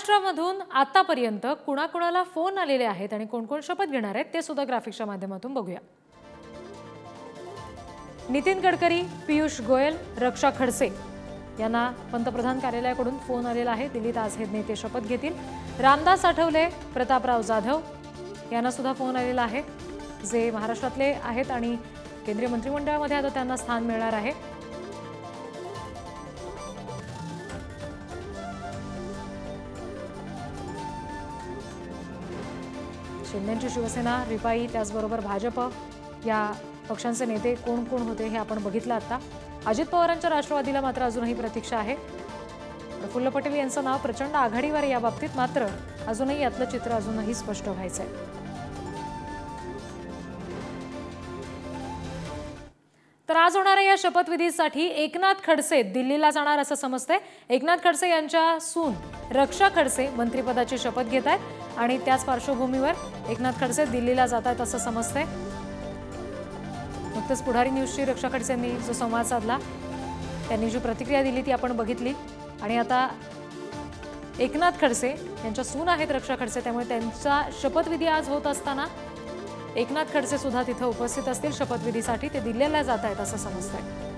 महाराष्ट्रामधून आतापर्यंत कुणाकुणाला फोन आलेले आहेत आणि कोण कोण शपथ घेणार आहेत ते सुद्धा ग्राफिक्सच्या माध्यमातून बघूया। नितीन गडकरी, पीयूष गोयल, रक्षा खडसे यांना पंतप्रधान कार्यालयाकडून फोन आलेला आहे। दिल्लीत आज हे नेते शपथ घेतील। रामदास आठवले, प्रतापराव जाधव यांना सुद्धा फोन आलेला आहे, जे महाराष्ट्रातले आहेत आणि केंद्रीय मंत्रिमंडळामध्ये आता त्यांना स्थान मिळणार आहे। शिंदेची शिवसेना, रिपाई, त्याचबरोबर भाजप या पक्षांचे नेते कोण कोण होते हे आपण बघितलं आता। अजित पवारांच्या राष्ट्रवादीला मात्र अजूनही प्रतीक्षा आहे। प्रफुल्ल पटेल यांचं नाव प्रचंड आघाडीवर या बाबतीत, मात्र अजूनही यातलं चित्र अजूनही स्पष्ट व्हायचंय। तर आज होणाऱ्या या शपथविधीसाठी एकनाथ खडसे दिल्लीला जाणार असं समजतंय। एकनाथ खडसे यांच्या सून रक्षा खडसे मंत्रिपदाची शपथ घेत आहेत आणि त्याच पार्श्वभूमीवर एकनाथ खडसे दिल्लीला जात आहेत असं समजतंय। नुकतेच पुढारी न्यूजची रक्षा खडसेंनी जो संवाद साधला, त्यांनी जी प्रतिक्रिया दिली ती आपण बघितली आणि आता एकनाथ खडसे यांच्या सून आहेत रक्षा खडसे, त्यामुळे त्यांचा शपथविधी आज होत असताना एकनाथ खडसे सुद्धा तिथे उपस्थित असतील शपथविधीसाठी। ते दिल्लीला जात आहेत असं समजतंय।